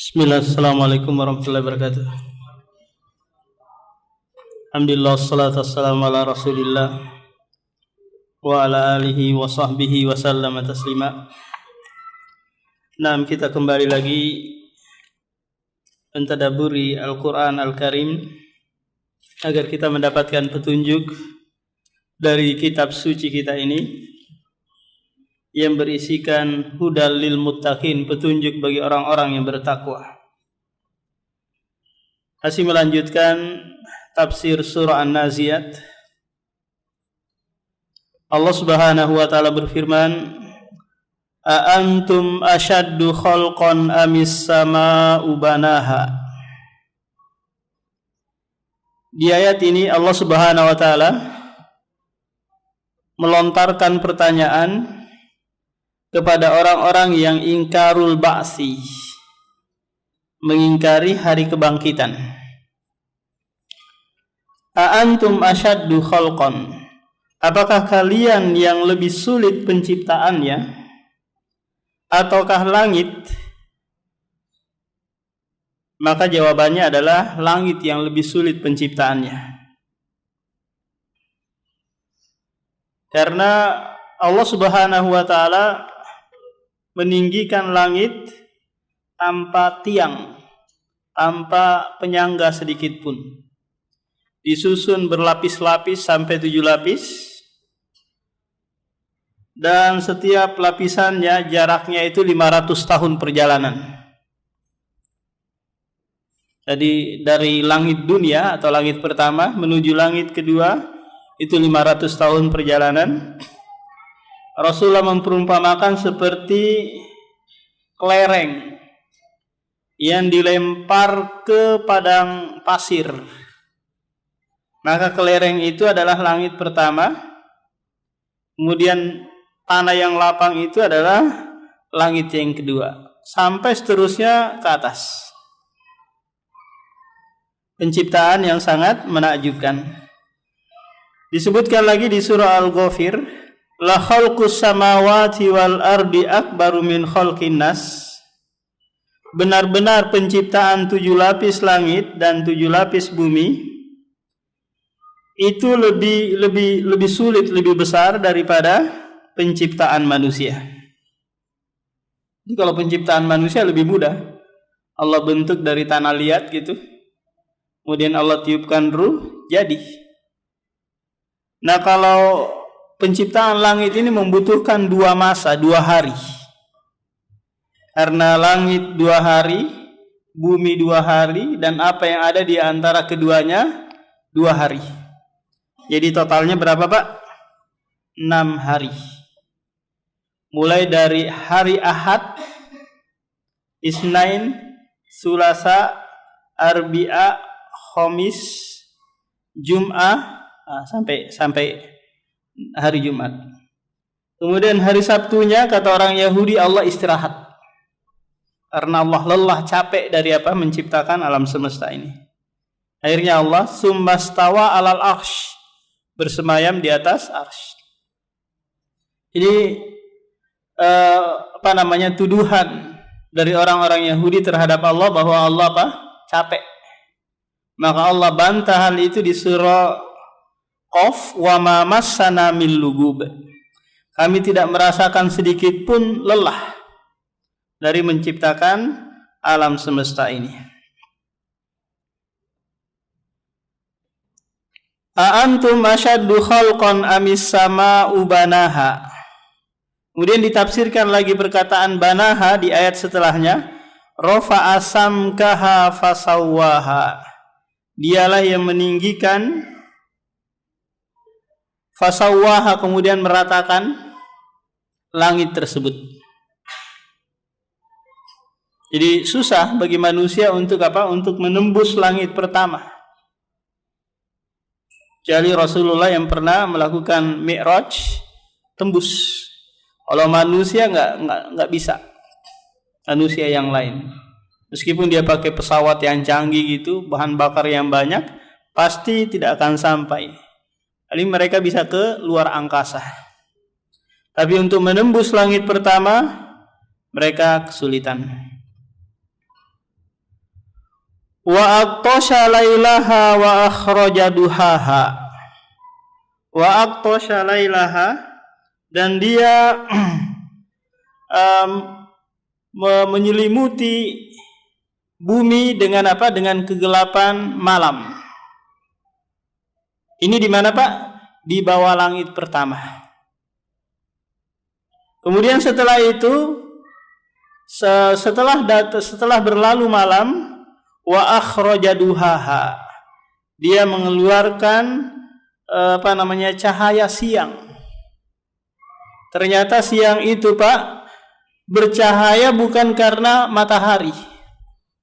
Bismillah, assalamualaikum warahmatullahi wabarakatuh. Alhamdulillah, wassalatu wassalamu ala rasulillah wa ala alihi wa sahbihi wa sallama taslima. Nah, kita kembali lagi mentadaburi Al-Quran Al-Karim agar kita mendapatkan petunjuk dari kitab suci kita ini yang berisikan hudal lil muttaqin, petunjuk bagi orang-orang yang bertakwa. Masih melanjutkan tafsir surah An-Naziat. Allah Subhanahu wa taala berfirman, "A antum ashaddu khalqan amis samaa'u banaha." Di ayat ini Allah Subhanahu wa taala melontarkan pertanyaan kepada orang-orang yang ingkarul ba'si, mengingkari hari kebangkitan. A antum asyaddu khalqan, apakah kalian yang lebih sulit penciptaannya ataukah langit? Maka jawabannya adalah langit yang lebih sulit penciptaannya. Karena Allah Subhanahu wa taala meninggikan langit tanpa tiang, tanpa penyangga sedikit pun. Disusun berlapis-lapis sampai 7 lapis. Dan setiap lapisannya jaraknya itu 500 tahun perjalanan. Jadi dari langit dunia atau langit pertama menuju langit kedua itu 500 tahun perjalanan. Rasulullah memperumpamakan seperti kelereng yang dilempar ke padang pasir. Maka kelereng itu adalah langit pertama. Kemudian tanah yang lapang itu adalah langit yang kedua. Sampai seterusnya ke atas. Penciptaan yang sangat menakjubkan. Disebutkan lagi di surah Al-Ghafir, la khalqus samawati wal ardi akbaru min khalqin nas. Benar-benar penciptaan 7 lapis langit dan 7 lapis bumi itu lebih sulit, lebih besar daripada penciptaan manusia. Jadi kalau penciptaan manusia lebih mudah. Allah bentuk dari tanah liat gitu. Kemudian Allah tiupkan ruh, jadi. Nah, kalau penciptaan langit ini membutuhkan 2 masa, 2 hari. Karena langit 2 hari, bumi 2 hari, dan apa yang ada di antara keduanya 2 hari. Jadi totalnya berapa, Pak? 6 hari. Mulai dari hari Ahad, Isnain, Sulasa, Arbi'a, Khamis, Jum'ah, sampai hari Jumat. Kemudian hari Sabtunya kata orang Yahudi Allah istirahat. Karena Allah lelah, capek dari apa? Menciptakan alam semesta ini. Akhirnya Allah summastawa alal arsy, bersemayam di atas arsy. Ini tuduhan dari orang-orang Yahudi terhadap Allah bahwa Allah apa? Capek. Maka Allah bantah hal itu di surah Qaf, wa ma massana min lugub. Kami tidak merasakan sedikit pun lelah dari menciptakan alam semesta ini. A antum asyaddu khalqan amis samaa'u banaha. Kemudian ditafsirkan lagi perkataan banaha di ayat setelahnya, rafa'a samkaha fasawwaha. Dialah yang meninggikan, fasawwaha, kemudian meratakan langit tersebut. Jadi susah bagi manusia untuk apa? Untuk menembus langit pertama. Jadi Rasulullah yang pernah melakukan Mi'raj tembus. Kalau manusia nggak bisa. Manusia yang lain. Meskipun dia pakai pesawat yang canggih gitu, bahan bakar yang banyak, pasti tidak akan sampai. Jadi mereka bisa ke luar angkasa. Tapi untuk menembus langit pertama, mereka kesulitan. Wa aqtasha lailaha wa akhraja duhaha. Wa aqtasha lailaha, dan dia menyelimuti bumi dengan apa? Dengan kegelapan malam. Ini di mana, Pak? Di bawah langit pertama. Kemudian setelah itu, setelah berlalu malam, wa akhraja duhaha, dia mengeluarkan cahaya siang. Ternyata siang itu, Pak, bercahaya bukan karena matahari,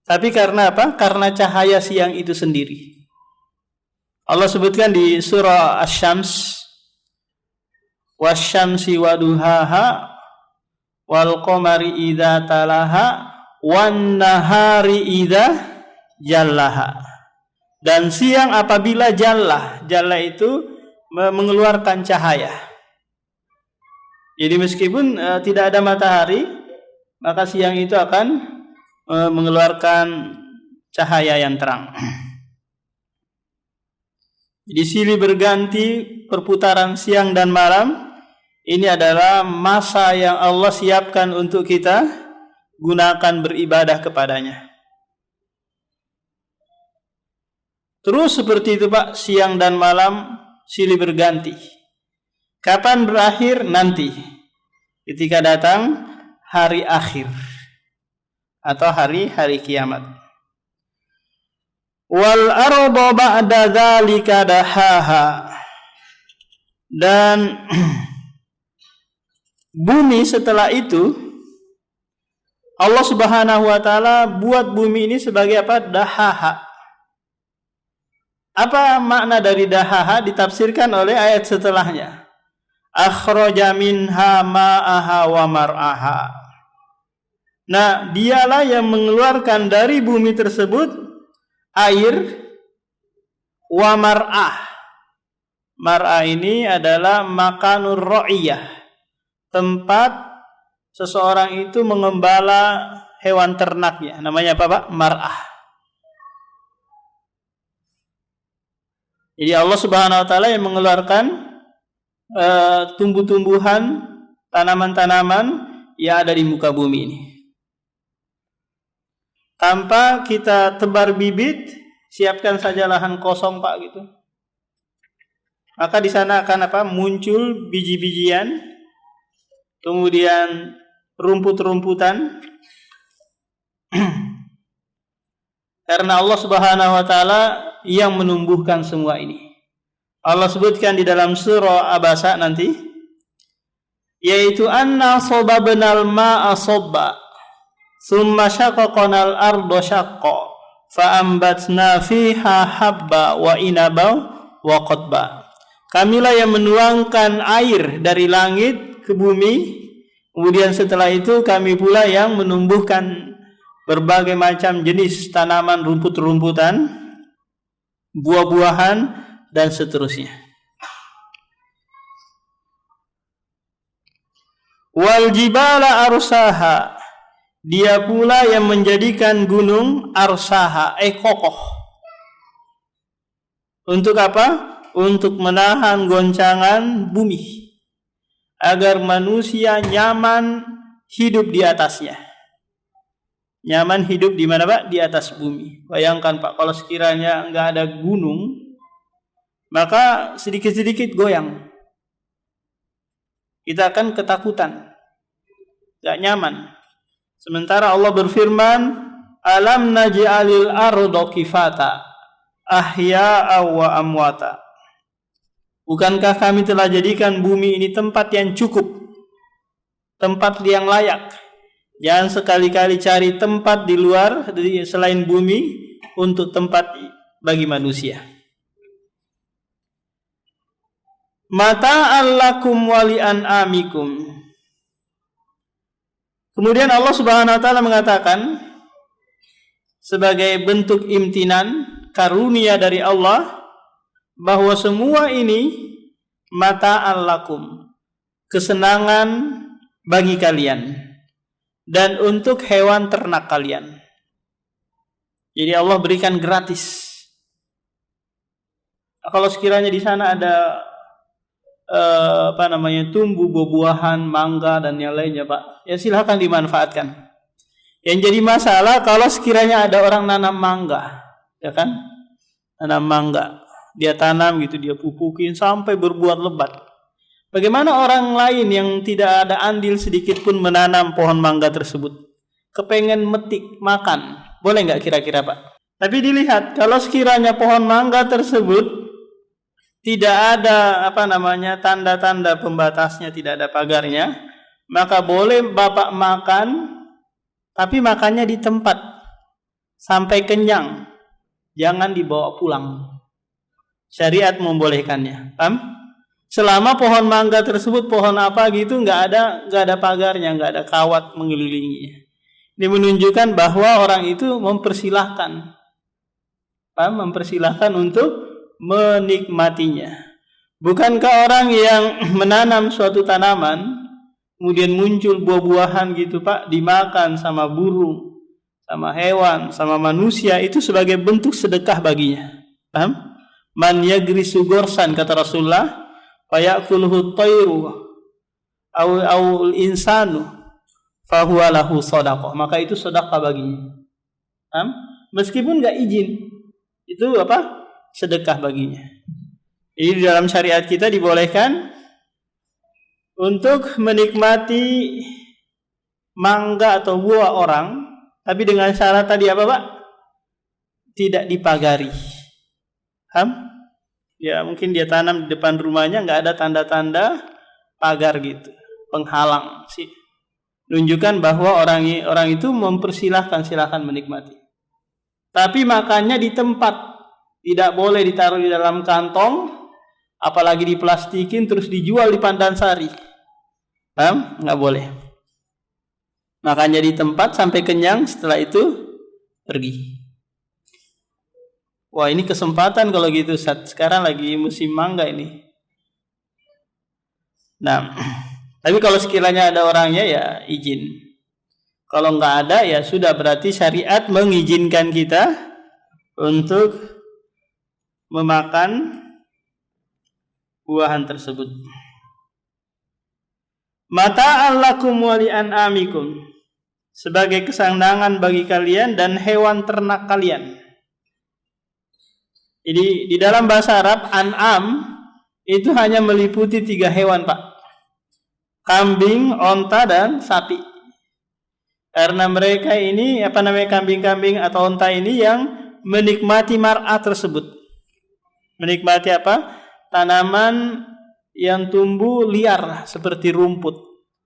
tapi karena apa? Karena cahaya siang itu sendiri. Allah sebutkan di surah Asy-Syams, wasyamsi waduhaha wal qamari idza talaha wan nahari idza jallaha. Dan siang apabila jalla itu mengeluarkan cahaya. Jadi meskipun tidak ada matahari, maka siang itu akan mengeluarkan cahaya yang terang. Jadi silih berganti perputaran siang dan malam. Ini adalah masa yang Allah siapkan untuk kita gunakan beribadah kepadanya. Terus seperti itu, Pak, siang dan malam silih berganti. Kapan berakhir? Nanti, ketika datang hari akhir atau hari kiamat. Wal arda ba'da dzalika dahaha, dan bumi setelah itu Allah Subhanahu wa taala buat bumi ini sebagai apa? Dahaha. Apa makna dari dahaha? Ditafsirkan oleh ayat setelahnya. Akhraja minha ma'aha wa mar'aha. Nah, dialah yang mengeluarkan dari bumi tersebut air, wa mar'ah. Mar'ah ini adalah makanur ra'iyah, tempat seseorang itu mengembala hewan ternaknya. Namanya apa, Pak? Mar'ah. Jadi Allah Subhanahu wa taala yang mengeluarkan tumbuh-tumbuhan, tanaman-tanaman yang ada di muka bumi ini. Tanpa kita tebar bibit, siapkan saja lahan kosong, Pak, gitu. Maka di sana akan apa? Muncul biji-bijian, kemudian rumput-rumputan. Karena Allah Subhanahu wa taala yang menumbuhkan semua ini. Allah sebutkan di dalam surah Abasa nanti, yaitu anna sababnal ma'a sabba summa syaqaqnal arda syaqqa fa ambatna fiha habba wa inaba wa qadba. Kamilah yang menuangkan air dari langit ke bumi, kemudian setelah itu kami pula yang menumbuhkan berbagai macam jenis tanaman, rumput-rumputan, buah-buahan, dan seterusnya. Wal jibala arsaha, dia pula yang menjadikan gunung arsaha, kokoh. Untuk apa? Untuk menahan goncangan bumi, agar manusia nyaman hidup di atasnya. Nyaman hidup di mana, Pak? Di atas bumi. Bayangkan, Pak, kalau sekiranya nggak ada gunung, maka sedikit-sedikit goyang. Kita akan ketakutan, nggak nyaman. Sementara Allah berfirman, alam naj'alil arda kifata ahya'a wa amwata. Bukankah kami telah jadikan bumi ini tempat yang cukup, tempat yang layak. Jangan sekali-kali cari tempat di luar selain bumi untuk tempat bagi manusia. Mata'al lakum wa li'an'amikum. Kemudian Allah Subhanahu wa taala mengatakan sebagai bentuk imtinan, karunia dari Allah, bahwa semua ini mata'al lakum, kesenangan bagi kalian dan untuk hewan ternak kalian. Jadi Allah berikan gratis. Kalau sekiranya di sana ada tumbuh buah-buahan, mangga dan yang lainnya, Pak, ya silakan dimanfaatkan. Yang jadi masalah kalau sekiranya ada orang nanam mangga, ya kan? Nanam mangga, dia tanam gitu, dia pupukin sampai berbuah lebat. Bagaimana orang lain yang tidak ada andil sedikit pun menanam pohon mangga tersebut, kepengen metik, makan, boleh nggak kira-kira, Pak? Tapi dilihat, kalau sekiranya pohon mangga tersebut tidak ada tanda-tanda pembatasnya, tidak ada pagarnya, maka boleh Bapak makan, tapi makannya di tempat sampai kenyang, jangan dibawa pulang. Syariat membolehkannya, paham? Selama pohon mangga tersebut pohon apa gitu nggak ada pagarnya, nggak ada kawat mengelilinginya. Ini menunjukkan bahwa orang itu mempersilahkan, paham? Mempersilahkan untuk menikmatinya. Bukankah orang yang menanam suatu tanaman kemudian muncul buah-buahan gitu, Pak, dimakan sama burung, sama hewan, sama manusia, itu sebagai bentuk sedekah baginya. Paham? Man yagrisu gorsan, kata Rasulullah, fayakuluhu tayru awul insanu fahuwa lahu sadaqah, maka itu sedekah baginya. Paham? Meskipun enggak izin, itu sedekah baginya. Jadi di dalam syariat kita dibolehkan untuk menikmati mangga atau buah orang, tapi dengan syarat tadi apa, Pak? Tidak dipagari. Paham? Ya mungkin dia tanam di depan rumahnya, nggak ada tanda-tanda pagar gitu, penghalang sih. Menunjukkan bahwa orang itu mempersilahkan, silakan menikmati. Tapi makannya di tempat. Tidak boleh ditaruh di dalam kantong, apalagi diplastikin terus dijual di Pandansari. Paham? Nggak boleh. Makannya di tempat sampai kenyang, setelah itu pergi. Wah, ini kesempatan kalau gitu, sekarang lagi musim mangga ini. Nah, tapi kalau sekiranya ada orangnya ya izin. Kalau nggak ada ya sudah, berarti syariat mengizinkan kita untuk memakan buahan tersebut. Mata'an lakum wa li'an'amikum, sebagai kesenangan bagi kalian dan hewan ternak kalian. Jadi di dalam bahasa Arab an'am itu hanya meliputi 3 hewan, Pak. Kambing, onta dan sapi. Karena mereka ini kambing-kambing atau onta ini yang menikmati mar'ah tersebut. Menikmati tanaman yang tumbuh liar seperti rumput,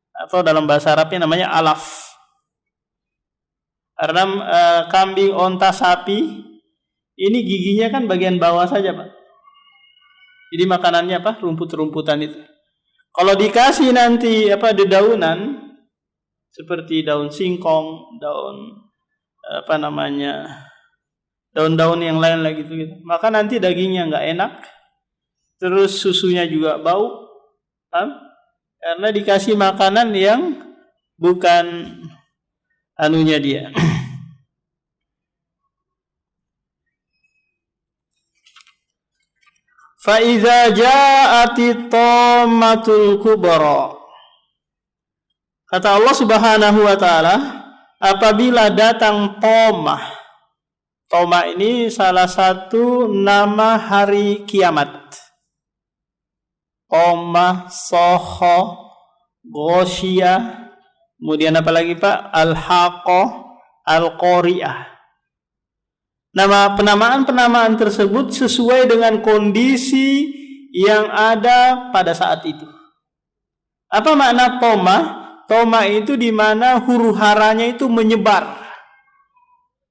atau dalam bahasa Arabnya namanya alaf. Karena kambing, onta, sapi ini giginya kan bagian bawah saja, Pak. Jadi makanannya rumput-rumputan itu. Kalau dikasih nanti dedaunan seperti daun singkong, daun daun-daun yang lain lagi gitu. Maka nanti dagingnya nggak enak, terus susunya juga bau, karena dikasih makanan yang bukan anunya dia. Fa iza ja'ati tammatul kubra, kata Allah Subhanahu wa taala, apabila datang tomah. Toma ini salah satu nama hari kiamat. Toma, Soho, Ghoshiyah, kemudian apa lagi, Pak? Al-Haqqah, Al-Qari'ah. Penamaan tersebut sesuai dengan kondisi yang ada pada saat itu. Apa makna Toma? Toma itu di mana huru-haranya itu menyebar.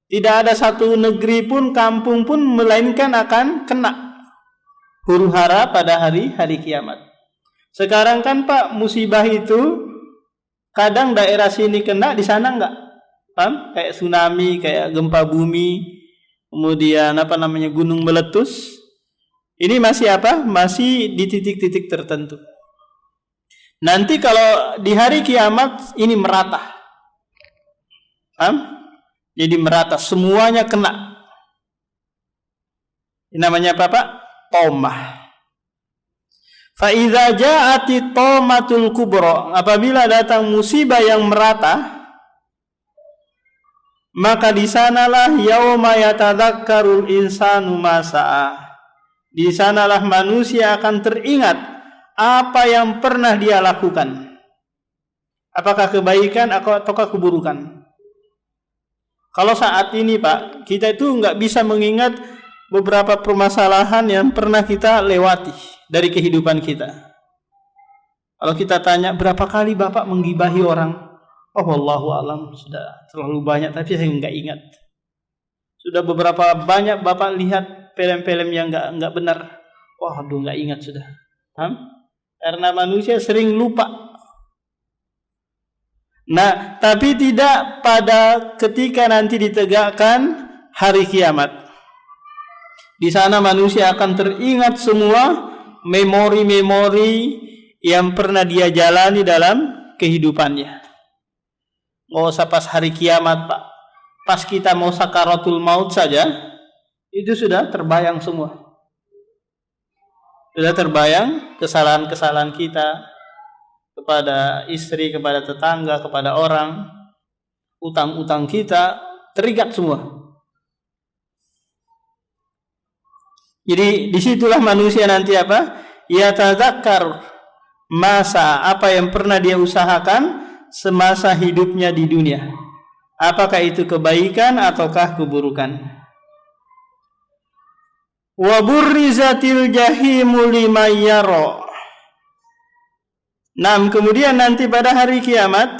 Tidak ada satu negeri pun, kampung pun, melainkan akan kena huru-hara pada hari kiamat. Sekarang kan, Pak, musibah itu kadang daerah sini kena, di sana enggak. Paham? Kayak tsunami, kayak gempa bumi, kemudian gunung meletus. Ini masih masih di titik-titik tertentu. Nanti kalau di hari kiamat ini merata. Paham? Jadi merata, semuanya kena. Ini namanya apa Pak? Tomah. Fa idza ja'ati tomatul kubra, apabila datang musibah yang merata, maka di sanalah yauma yatadzakkarul insanu ma sa'a. Di sanalah manusia akan teringat apa yang pernah dia lakukan. Apakah kebaikan ataukah keburukan? Kalau saat ini Pak, kita itu nggak bisa mengingat beberapa permasalahan yang pernah kita lewati dari kehidupan kita. Kalau kita tanya berapa kali Bapak menggibahi orang, oh wallahu alam sudah terlalu banyak, tapi saya nggak ingat. Sudah beberapa banyak Bapak lihat film-film yang nggak benar, waduh nggak ingat sudah. Karena manusia sering lupa. Nah, tapi tidak pada ketika nanti ditegakkan hari kiamat. Di sana manusia akan teringat semua memori-memori yang pernah dia jalani dalam kehidupannya. Nggak usah pas hari kiamat Pak, pas kita mau sakaratul maut saja, itu sudah terbayang semua. Sudah terbayang kesalahan-kesalahan kita kepada istri, kepada tetangga, kepada orang, utang-utang kita teringat semua. Jadi disitulah manusia nanti apa? Ya tadzakkar masa apa yang pernah dia usahakan semasa hidupnya di dunia. Apakah itu kebaikan ataukah keburukan? Wa burrizatil jahimu liman yara. Nah, kemudian nanti pada hari kiamat,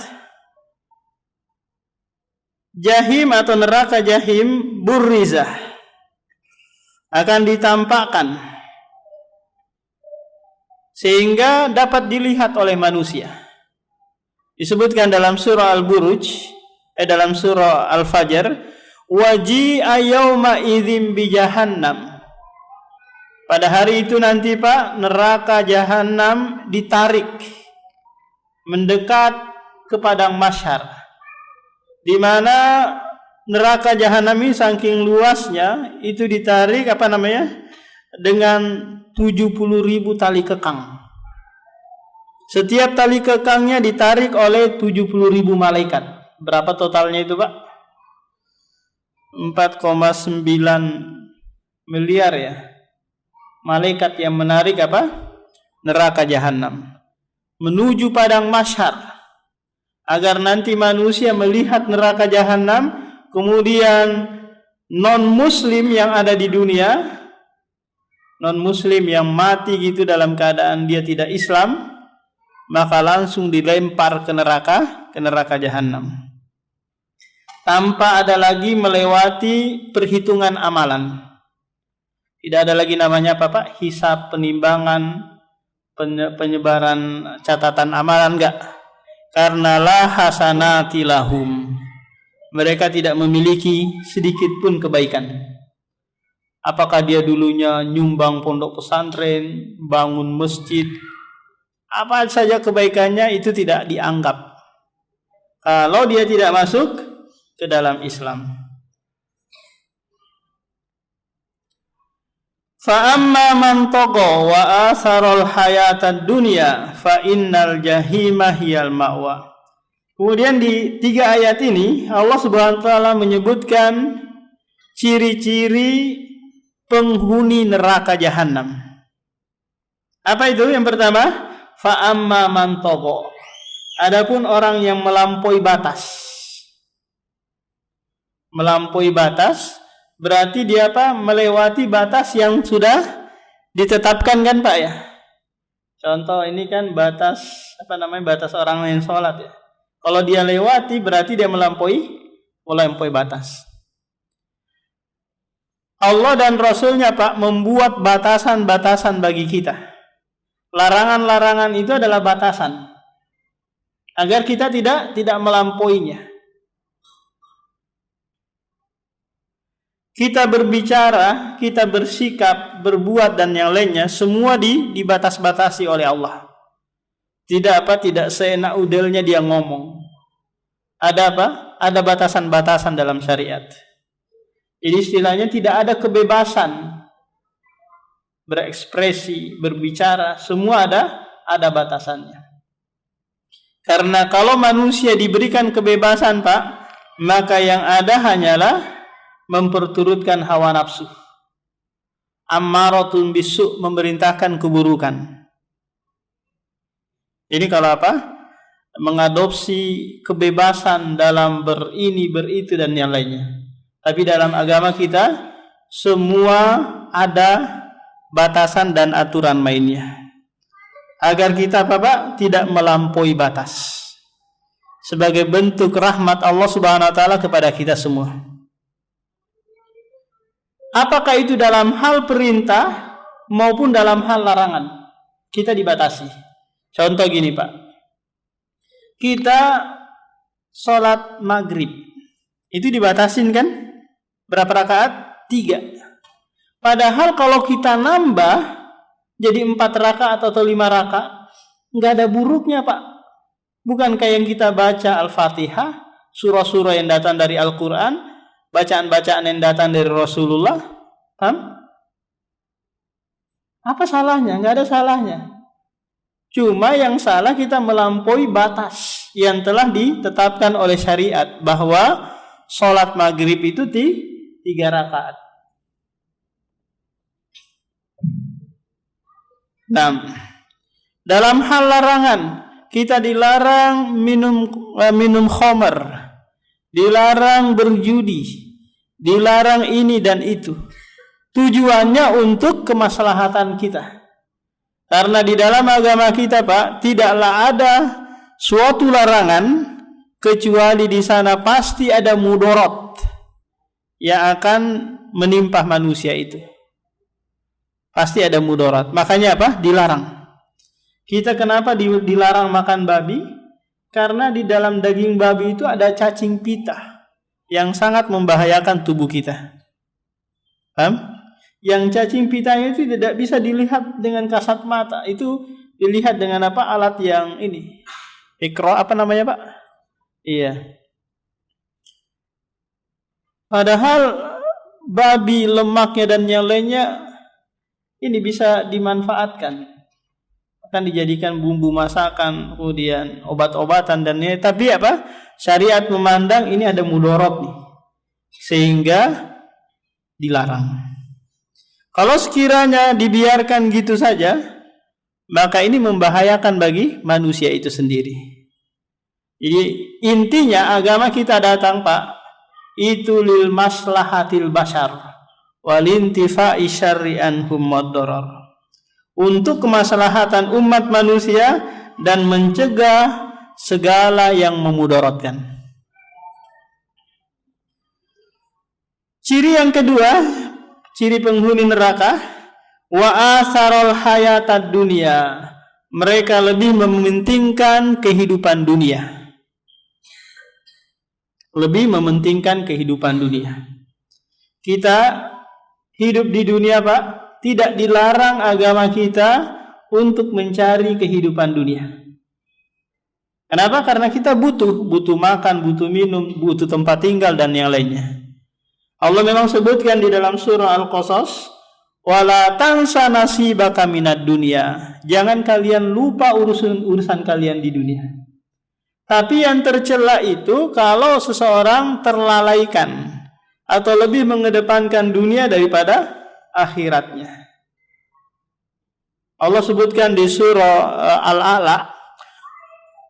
jahim atau neraka jahim burrizah akan ditampakkan sehingga dapat dilihat oleh manusia. Disebutkan dalam surah Al-Buruj, dalam surah Al-Fajr, waji'a yauma idzim bi jahannam. Pada hari itu nanti Pak, neraka jahanam ditarik mendekat ke padang mahsyar, di mana neraka jahanam ini saking luasnya itu ditarik dengan 70.000 tali kekang. Setiap tali kekangnya ditarik oleh 70.000 malaikat. Berapa totalnya itu Pak? 4,9 miliar ya. Malaikat yang menarik neraka jahanam menuju padang mahsyar, agar nanti manusia melihat neraka jahanam. Kemudian non muslim yang ada di dunia, non muslim yang mati gitu dalam keadaan dia tidak Islam, maka langsung dilempar ke neraka jahanam tanpa ada lagi melewati perhitungan amalan. Tidak ada lagi namanya Pak? Hisab, penimbangan, penyebaran catatan amalan, enggak. Karena la hasanati lahum. Mereka tidak memiliki sedikit pun kebaikan. Apakah dia dulunya nyumbang pondok pesantren, bangun masjid, apa saja kebaikannya itu tidak dianggap kalau dia tidak masuk ke dalam Islam. Fa amma man tagha wa asarul hayatad dunya fa innal jahima hiyal ma'wa. Kemudian di 3 ayat ini Allah Subhanahu wa taala menyebutkan ciri-ciri penghuni neraka jahanam. Apa itu? Yang pertama, fa amma man tagha. Adapun orang yang melampaui batas. Melampaui batas berarti dia melewati batas yang sudah ditetapkan kan Pak ya. Contoh ini kan batas batas orang yang sholat ya. Kalau dia lewati berarti dia melampaui batas. Allah dan Rasulnya Pak membuat batasan-batasan bagi kita. Larangan-larangan itu adalah batasan agar kita tidak melampauinya. Kita berbicara, kita bersikap, berbuat dan yang lainnya semua dibatas-batasi oleh Allah. Tidak seenak udelnya dia ngomong. Ada Ada batasan-batasan dalam syariat. Jadi istilahnya tidak ada kebebasan berekspresi, berbicara, semua ada batasannya. Karena kalau manusia diberikan kebebasan, Pak, maka yang ada hanyalah memperturutkan hawa nafsu. Ammaratun bisu, memerintahkan keburukan. Jadi kalau mengadopsi kebebasan dalam berini, beritu dan yang lainnya. Tapi dalam agama kita semua ada batasan dan aturan mainnya. Agar kita Pak tidak melampaui batas. Sebagai bentuk rahmat Allah Subhanahu wa taala kepada kita semua. Apakah itu dalam hal perintah maupun dalam hal larangan? Kita dibatasi. Contoh gini, Pak. Kita sholat maghrib. Itu dibatasin kan? Berapa rakaat? 3. Padahal kalau kita nambah jadi 4 rakaat atau 5 rakaat, nggak ada buruknya, Pak. Bukan kayak yang kita baca Al-Fatihah, surah-surah yang datang dari Al-Quran, bacaan-bacaan yang datang dari Rasulullah. Paham? Apa salahnya? Nggak ada salahnya. Cuma yang salah kita melampaui batas yang telah ditetapkan oleh syariat, bahwa sholat maghrib itu 3 rakaat. Nah, dalam hal larangan, kita dilarang minum khamar, dilarang berjudi, dilarang ini dan itu. Tujuannya untuk kemaslahatan kita. Karena di dalam agama kita, Pak, tidaklah ada suatu larangan kecuali di sana pasti ada mudarat yang akan menimpa manusia itu. Pasti ada mudarat. Makanya dilarang. Kita kenapa dilarang makan babi? Karena di dalam daging babi itu ada cacing pita yang sangat membahayakan tubuh kita. Paham? Yang cacing pitanya itu tidak bisa dilihat dengan kasat mata. Itu dilihat dengan alat yang ini. Apa namanya, Pak? Iya. Padahal babi, lemaknya dan yang lainnya ini bisa dimanfaatkan. Akan dijadikan bumbu masakan, kemudian obat-obatan dan lainnya. Tapi syariat memandang ini ada mudarat nih. Sehingga dilarang. Kalau sekiranya dibiarkan gitu saja, maka ini membahayakan bagi manusia itu sendiri. Jadi intinya agama kita datang, Pak, itu lil maslahatil bashar walintifa'i syarri anhum maddarar. Untuk kemaslahatan umat manusia dan mencegah segala yang memudaratkan. Ciri yang kedua, ciri penghuni neraka, wa asarul hayatad dunia. Mereka lebih mementingkan kehidupan dunia. Lebih mementingkan kehidupan dunia. Kita hidup di dunia, Pak, tidak dilarang agama kita untuk mencari kehidupan dunia. Kenapa? Karena kita butuh makan, butuh minum, butuh tempat tinggal dan yang lainnya. Allah memang sebutkan di dalam surah Al-Qasas, wala tansa nasibaka minad dunya. Jangan kalian lupa urusan kalian di dunia. Tapi yang tercela itu kalau seseorang terlalaikan atau lebih mengedepankan dunia daripada akhiratnya. Allah sebutkan di surah Al-A'la,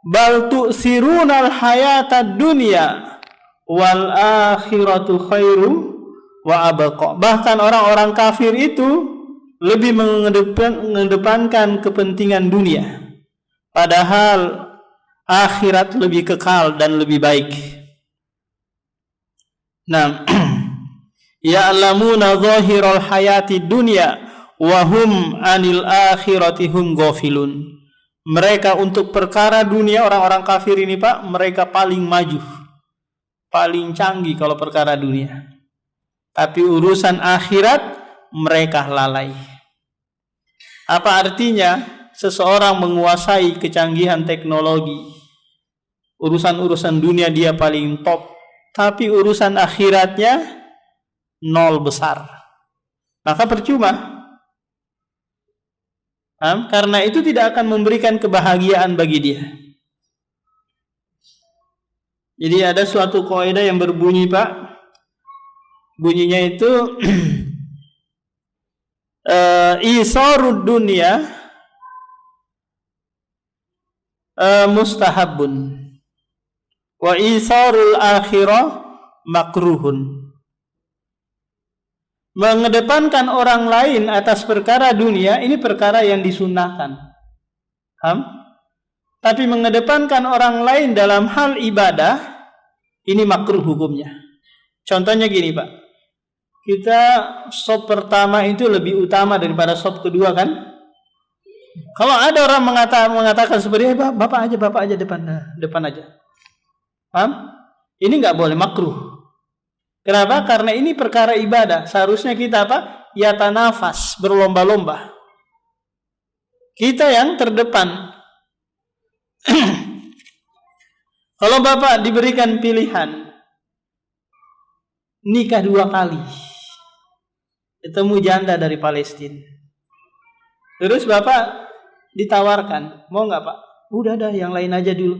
bal tu'sirunal hayatad dunya wal akhiratu khairu wa abqa. Bahkan orang-orang kafir itu lebih mengedepankan kepentingan dunia, padahal akhirat lebih kekal dan lebih baik. Nah, ya'lamuna zahiral hayati dunya wa hum anil akhirati hum ghafilun. Mereka untuk perkara dunia, orang-orang kafir ini, Pak, mereka paling maju, paling canggih kalau perkara dunia. Tapi urusan akhirat mereka lalai. Apa artinya? Seseorang menguasai kecanggihan teknologi, urusan-urusan dunia dia paling top, tapi urusan akhiratnya nol besar. Maka percuma. Karena itu tidak akan memberikan kebahagiaan bagi dia. Jadi ada suatu kaidah yang berbunyi, Pak. Bunyinya itu isarud dunya mustahabun wa isarul akhirah makruhun. Mengedepankan orang lain atas perkara dunia ini perkara yang disunahkan. Tapi mengedepankan orang lain dalam hal ibadah ini makruh hukumnya. Contohnya gini, Pak. Kita sop pertama itu lebih utama daripada sop kedua kan? Kalau ada orang mengatakan seperti bapak aja depan aja. Ini nggak boleh, makruh. Kenapa? Karena ini perkara ibadah. Seharusnya kita yatanafas, berlomba-lomba. Kita yang terdepan. Kalau bapak diberikan pilihan nikah 2 kali, ketemu janda dari Palestina, terus bapak ditawarkan, mau nggak Pak? Udah dah, yang lain aja dulu,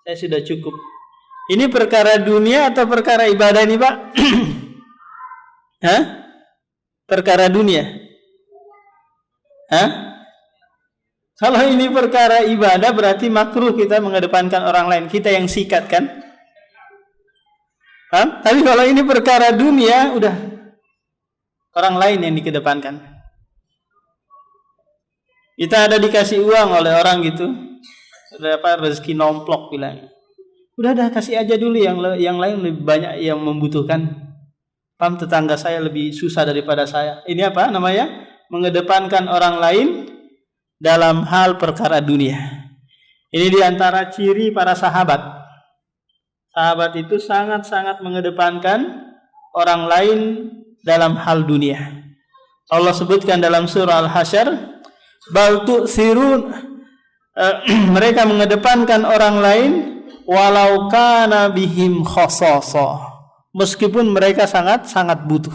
saya sudah cukup. Ini perkara dunia atau perkara ibadah ini, Pak? Perkara dunia. Kalau ini perkara ibadah berarti makruh kita mengedepankan orang lain, kita yang sikat kan? Tapi kalau ini perkara dunia, udah orang lain yang dikedepankan. Kita ada dikasih uang oleh orang gitu, rezeki nomplok bilang. Udah kasih aja dulu, yang lain lebih banyak yang membutuhkan. Tetangga saya lebih susah daripada saya. Ini apa namanya? Mengedepankan orang lain dalam hal perkara dunia. Ini diantara ciri para sahabat. Sahabat itu sangat-sangat mengedepankan orang lain dalam hal dunia. Allah sebutkan dalam surah Al-Hasyr, bal tu'sirun, mereka mengedepankan orang lain walau kana bihim khasasa, meskipun mereka sangat-sangat butuh.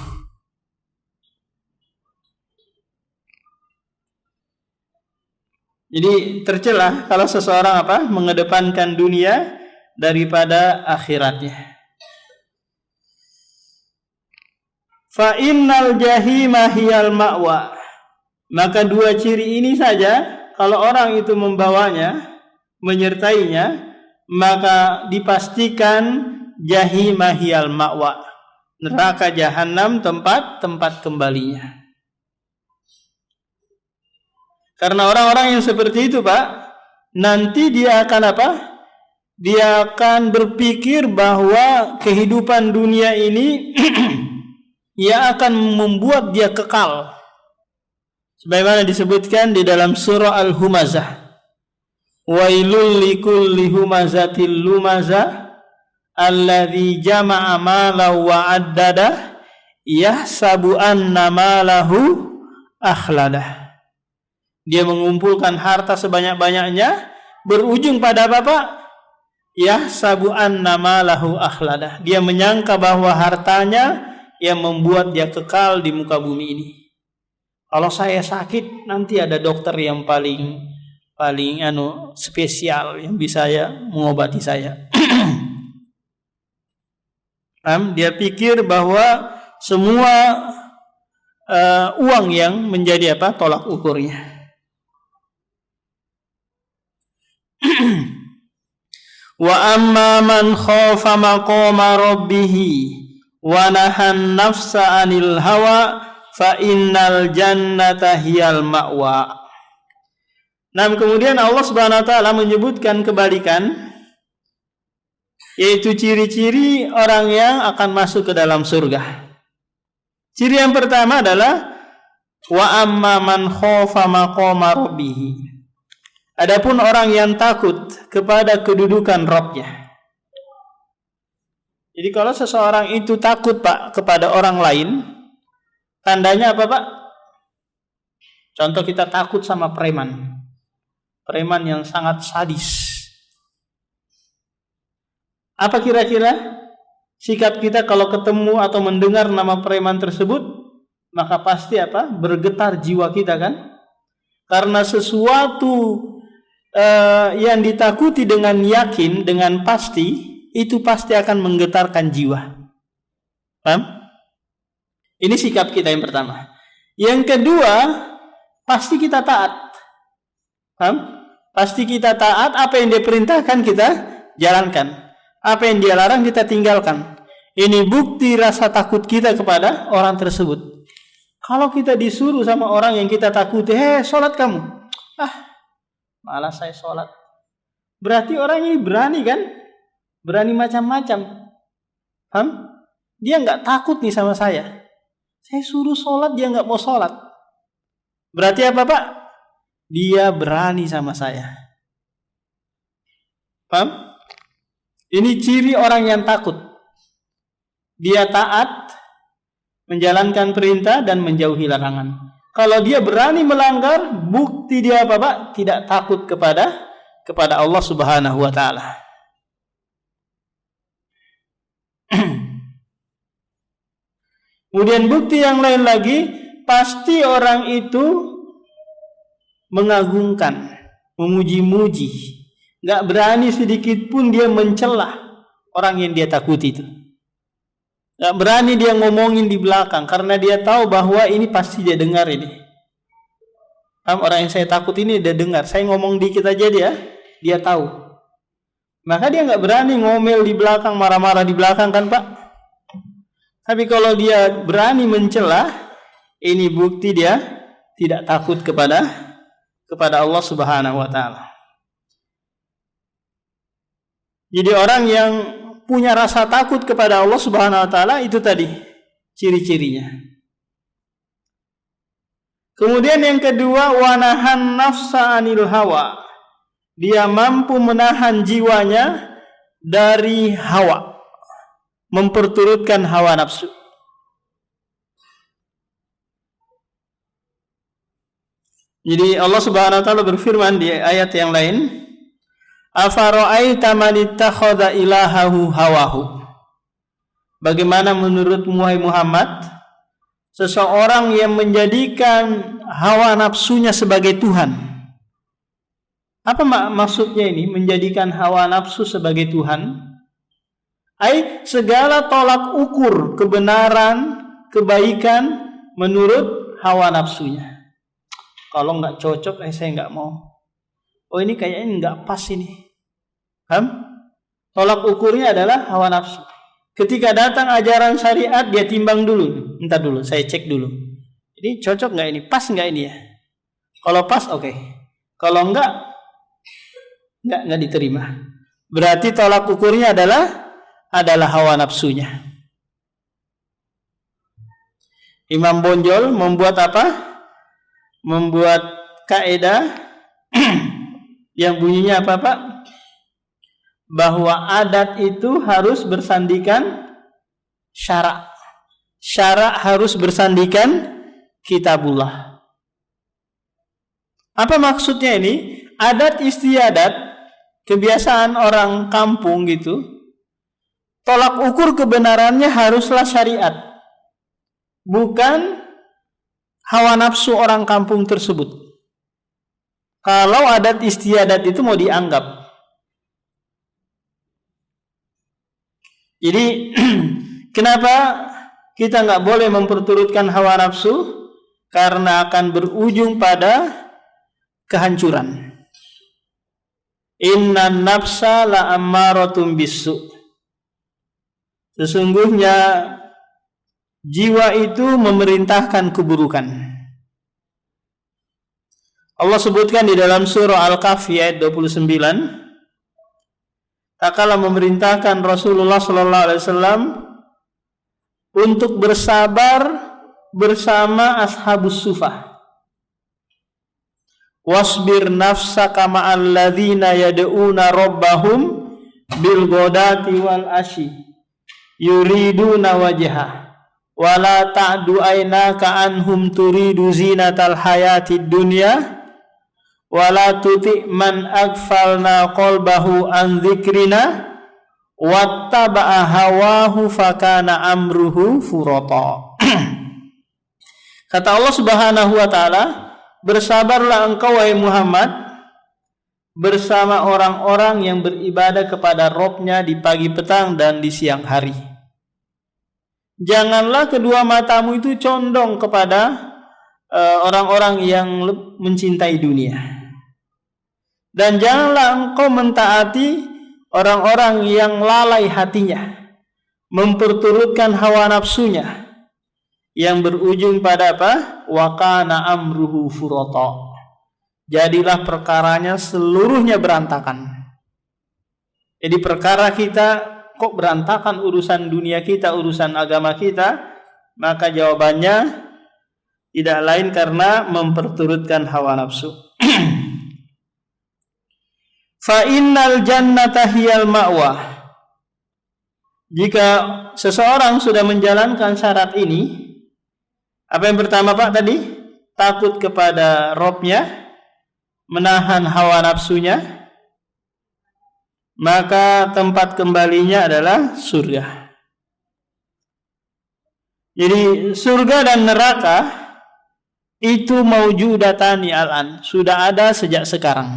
Jadi tercela kalau seseorang mengedepankan dunia daripada akhiratnya. Fa innal jahima hiyal ma'wa. Maka 2 ciri ini saja kalau orang itu membawanya, menyertainya, maka dipastikan jahima hiyal ma'wa. Neraka jahanam tempat kembalinya. Karena orang-orang yang seperti itu, Pak, nanti dia akan Dia akan berpikir bahwa kehidupan dunia ini ia akan membuat dia kekal. Sebagaimana disebutkan di dalam surah Al-Humazah. Wailul likulli humazatil lumazah alladzi jama'a malahu wa 'addadah yahsabu anna malahu akhladah. Dia mengumpulkan harta sebanyak-banyaknya, berujung pada Pak? Yahsabu anna malahu akhladah. Dia menyangka bahwa hartanya yang membuat dia kekal di muka bumi ini. Kalau saya sakit, nanti ada dokter yang paling spesial yang bisa mengobati saya. Dia pikir bahwa semua uang yang menjadi tolak ukurnya. Wa amma man khafa maqama rabbih wa nahan nafsa 'anil hawa fa innal jannata hiyal ma'wa. Nah, kemudian Allah Subhanahu wa taala menyebutkan kebalikan, yaitu ciri-ciri orang yang akan masuk ke dalam surga. Ciri yang pertama adalah wa amma man khafa maqama rabbih. Adapun orang yang takut kepada kedudukan Rabb-nya. Jadi kalau seseorang itu takut, Pak, kepada orang lain, tandanya apa, Pak? Contoh, kita takut sama preman. Preman yang sangat sadis. Apa kira-kira sikap kita kalau ketemu atau mendengar nama preman tersebut? Maka pasti bergetar jiwa kita kan? Karena sesuatu yang ditakuti dengan yakin, dengan pasti, itu pasti akan menggetarkan jiwa. Paham? Ini sikap kita yang pertama. Yang kedua, pasti kita taat. Paham? Pasti kita taat, apa yang dia perintahkan kita jalankan. Apa yang dia larang kita tinggalkan. Ini bukti rasa takut kita kepada orang tersebut. Kalau kita disuruh sama orang yang kita takuti, sholat kamu. Malah saya sholat. Berarti orang ini berani kan? Berani macam-macam. Paham? Dia nggak takut nih sama saya. Saya suruh sholat, dia nggak mau sholat. Berarti apa Pak? Dia berani sama saya. Paham? Ini ciri orang yang takut. Dia taat, menjalankan perintah dan menjauhi larangan. Kalau dia berani melanggar, bukti dia apa Pak? Tidak takut kepada Allah Subhanahu wa taala. Kemudian bukti yang lain lagi, pasti orang itu mengagungkan, memuji-muji. Gak berani sedikit pun dia mencela orang yang dia takuti itu. Gak berani dia ngomongin di belakang, karena dia tahu bahwa ini pasti dia dengar ini. Orang yang saya takut ini dia dengar. Saya ngomong dikit aja dia tahu. Maka dia gak berani ngomel di belakang, marah-marah di belakang kan Pak. Tapi kalau dia berani mencela, ini bukti dia tidak takut kepada Allah Subhanahu wa taala. Jadi orang yang punya rasa takut kepada Allah Subhanahu wa taala, itu tadi ciri-cirinya. Kemudian yang kedua, wanahan nafsa anil hawa. Dia mampu menahan jiwanya dari hawa, memperturutkan hawa nafsu. Jadi Allah Subhanahu wa taala berfirman di ayat yang lain, afara'aita man ittakhadha ilahahu hawahu. Bagaimana menurutmu wahai Muhammad, seseorang yang menjadikan hawa nafsunya sebagai Tuhan? Apa maksudnya ini, menjadikan hawa nafsu sebagai Tuhan? Segala tolak ukur kebenaran, kebaikan menurut hawa nafsunya. Kalau nggak cocok, saya nggak mau. Oh ini kayaknya nggak pas ini. Paham? Tolak ukurnya adalah hawa nafsu. Ketika datang ajaran syariat, dia timbang dulu. Entar dulu, saya cek dulu. Ini cocok nggak ini? Pas nggak ini ya? Kalau pas, oke. Kalau nggak diterima. Berarti tolak ukurnya adalah hawa nafsunya. Imam Bonjol membuat apa? Membuat kaidah yang bunyinya apa Pak? Bahwa adat itu harus bersandikan syara'. Syara' harus bersandikan kitabullah. Apa maksudnya ini? Adat istiadat, kebiasaan orang kampung gitu, tolak ukur kebenarannya haruslah syariat, bukan hawa nafsu orang kampung tersebut. Kalau adat istiadat itu mau dianggap. Jadi kenapa kita nggak boleh memperturutkan hawa nafsu? Karena akan berujung pada kehancuran. Inna nafsa la ammaratun bisu. Sesungguhnya jiwa itu memerintahkan keburukan. Allah sebutkan di dalam surah Al-Kahfi ayat 29, tak kala memerintahkan Rasulullah sallallahu alaihi wasallam untuk bersabar bersama ashabus sufah. Wasbir nafsaka ma'al ladzina yad'una rabbahum bil ghadati wal ashi yuriduna wajha wala ta'du aynaka anhum turidu zinatal hayatid dunya wala tuti man aghfalna qalbahu an dzikrina wattaba'a hawahu fakana amruhu furata. Kata Allah Subhanahu wa taala, bersabarlah engkau wahai Muhammad bersama orang-orang yang beribadah kepada Robnya di pagi petang dan di siang hari. Janganlah kedua matamu itu condong kepada orang-orang yang mencintai dunia. Dan janganlah engkau mentaati orang-orang yang lalai hatinya, memperturutkan hawa nafsunya, yang berujung pada apa? Wa kana amruhu furata. Jadilah perkaranya seluruhnya berantakan. Jadi perkara kita kok berantakan, urusan dunia kita, urusan agama kita, maka jawabannya tidak lain karena memperturutkan hawa nafsu. Fa innal jannata hiyal ma'wa. Jika seseorang sudah menjalankan syarat ini, apa yang pertama Pak tadi? Takut kepada Robnya, menahan hawa nafsunya, maka tempat kembalinya adalah surga. Jadi surga dan neraka itu maujudatani al-an, sudah ada sejak sekarang.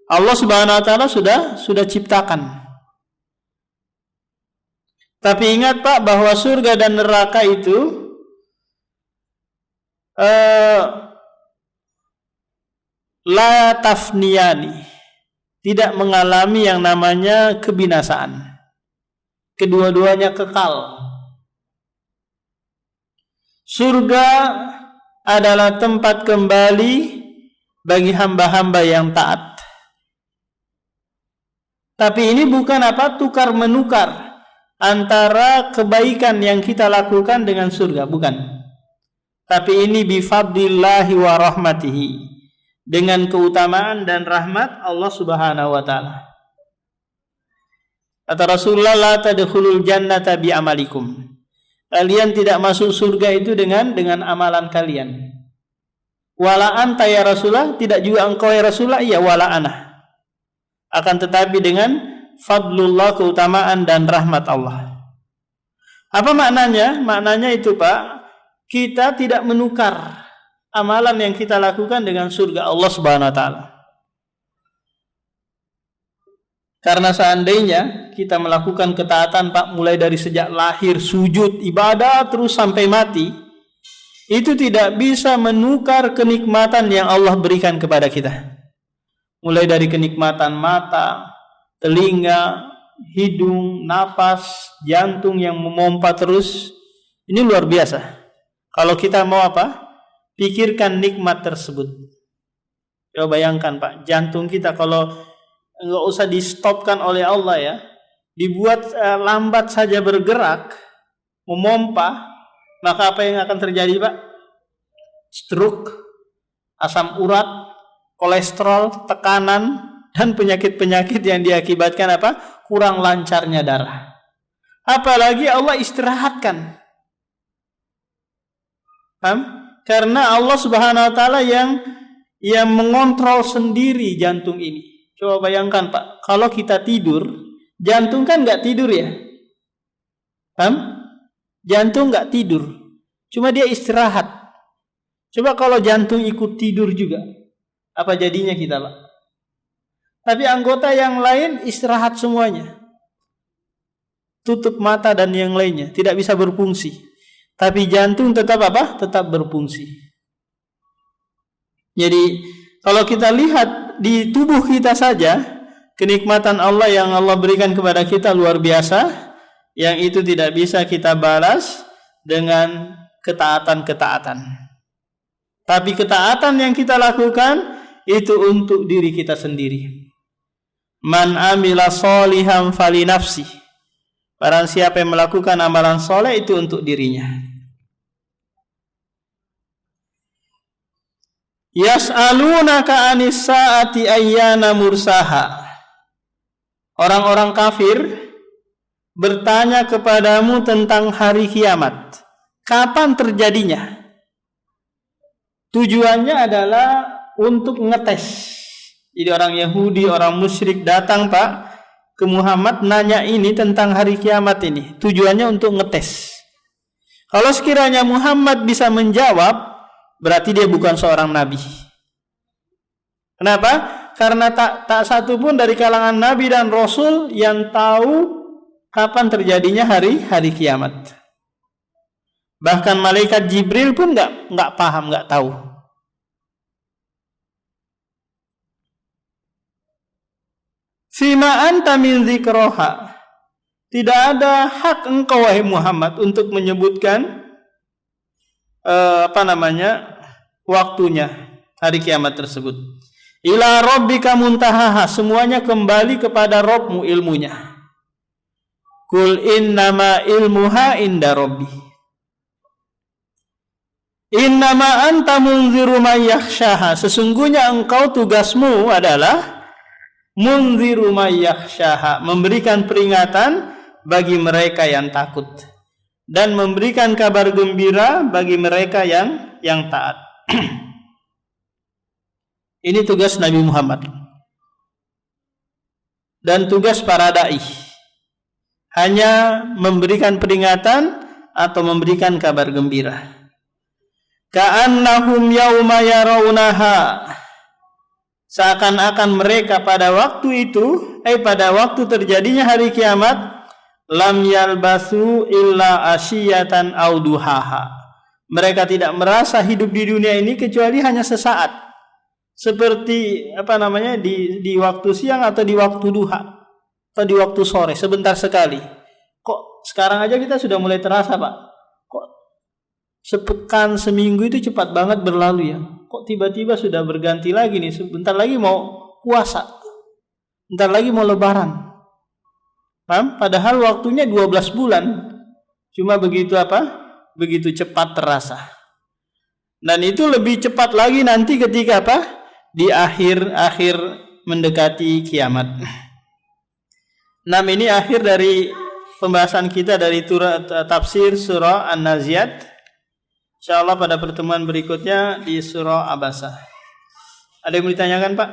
Allah Subhanahu wa taala sudah ciptakan. Tapi ingat Pak bahwa surga dan neraka itu la tafniyani, tidak mengalami yang namanya kebinasaan. Kedua-duanya kekal. Surga adalah tempat kembali bagi hamba-hamba yang taat. Tapi ini bukan apa? Tukar menukar antara kebaikan yang kita lakukan dengan surga, bukan. Tapi ini bifadlillahi wa rahmatihi, dengan keutamaan dan rahmat Allah Subhanahu wa taala. Kata Rasulullah, la tadkhulul jannata bi amalikum. Kalian tidak masuk surga itu dengan amalan kalian. Wala anta ya Rasulullah, tidak juga engkau ya Rasulullah, iya wala ana. Akan tetapi dengan fadlullah, keutamaan dan rahmat Allah. Apa maknanya? Maknanya itu Pak, kita tidak menukar amalan yang kita lakukan dengan surga Allah Subhanahu wa taala. Karena seandainya kita melakukan ketaatan Pak, mulai dari sejak lahir, sujud, ibadah terus sampai mati, itu tidak bisa menukar kenikmatan yang Allah berikan kepada kita. Mulai dari kenikmatan mata, telinga, hidung, napas, jantung yang memompa terus. Ini luar biasa. Kalau kita mau apa? Pikirkan nikmat tersebut. Coba bayangkan Pak, jantung kita kalau enggak usah di stopkan oleh Allah ya, dibuat lambat saja bergerak, memompa, maka apa yang akan terjadi Pak? Stroke, asam urat, kolesterol, tekanan, dan penyakit-penyakit yang diakibatkan apa? Kurang lancarnya darah. Apalagi Allah istirahatkan. Paham? Karena Allah Subhanahu wa taala yang mengontrol sendiri jantung ini. Coba bayangkan Pak, kalau kita tidur, jantung kan enggak tidur ya. Paham? Jantung enggak tidur. Cuma dia istirahat. Coba kalau jantung ikut tidur juga, apa jadinya kita Pak? Tapi anggota yang lain istirahat semuanya. Tutup mata dan yang lainnya, tidak bisa berfungsi. Tapi jantung tetap apa? Tetap berfungsi. Jadi kalau kita lihat di tubuh kita saja, kenikmatan Allah yang Allah berikan kepada kita luar biasa, yang itu tidak bisa kita balas dengan ketaatan-ketaatan. Tapi ketaatan yang kita lakukan itu untuk diri kita sendiri. Man amila sholihan fali nafsi. Barang siapa yang melakukan amalan soleh itu untuk dirinya. Yas'alunaka anis saati ayyana mursaha. Orang-orang kafir bertanya kepadamu tentang hari kiamat. Kapan terjadinya? Tujuannya adalah untuk ngetes. Jadi orang Yahudi, orang musyrik datang Pak ke Muhammad nanya ini tentang hari kiamat ini. Tujuannya untuk ngetes. Kalau sekiranya Muhammad bisa menjawab, berarti dia bukan seorang nabi. Kenapa? Karena tak satu pun dari kalangan nabi dan rasul yang tahu kapan terjadinya hari kiamat. Bahkan malaikat Jibril pun nggak paham, nggak tahu. Fima anta min dzikroha. Tidak ada hak engkau wahai Muhammad untuk menyebutkan waktunya hari kiamat tersebut. Ila rabbika muntahaha, semuanya kembali kepada Rabbmu ilmunya. Kul innama ilmuha inda rabbi. Innama anta munziru may yakhshaha, sesungguhnya engkau tugasmu adalah munziru may yakhshaha, memberikan peringatan bagi mereka yang takut dan memberikan kabar gembira bagi mereka yang taat. Ini tugas Nabi Muhammad dan tugas para dai, hanya memberikan peringatan atau memberikan kabar gembira. Ka'annahum yauma yarawunaha, seakan-akan mereka pada waktu itu, pada waktu terjadinya hari kiamat, lam yalbasu illa asyiyatan aw duhaha, mereka tidak merasa hidup di dunia ini kecuali hanya sesaat, seperti di waktu siang atau di waktu duha atau di waktu sore, sebentar sekali. Kok sekarang aja kita sudah mulai terasa, Pak? Kok sepekan, seminggu itu cepat banget berlalu ya? Kok tiba-tiba sudah berganti lagi nih, sebentar lagi mau puasa, bentar lagi mau lebaran. Paham? Padahal waktunya 12 bulan. Cuma begitu begitu cepat terasa. Dan itu lebih cepat lagi nanti ketika di akhir mendekati kiamat. Ini akhir dari pembahasan kita dari tafsir surah An-Naziat. Insyaallah pada pertemuan berikutnya di surah Abasa. Ada yang mau ditanyakan, Pak?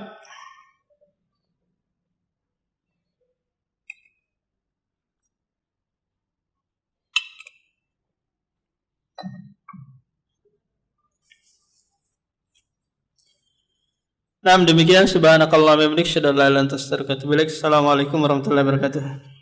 Demikian subhanakallahumma wa bihamdika asyhadu an la ilaha illa anta astaghfiruka wa atubu ilaik. Assalamualaikum warahmatullahi wabarakatuh.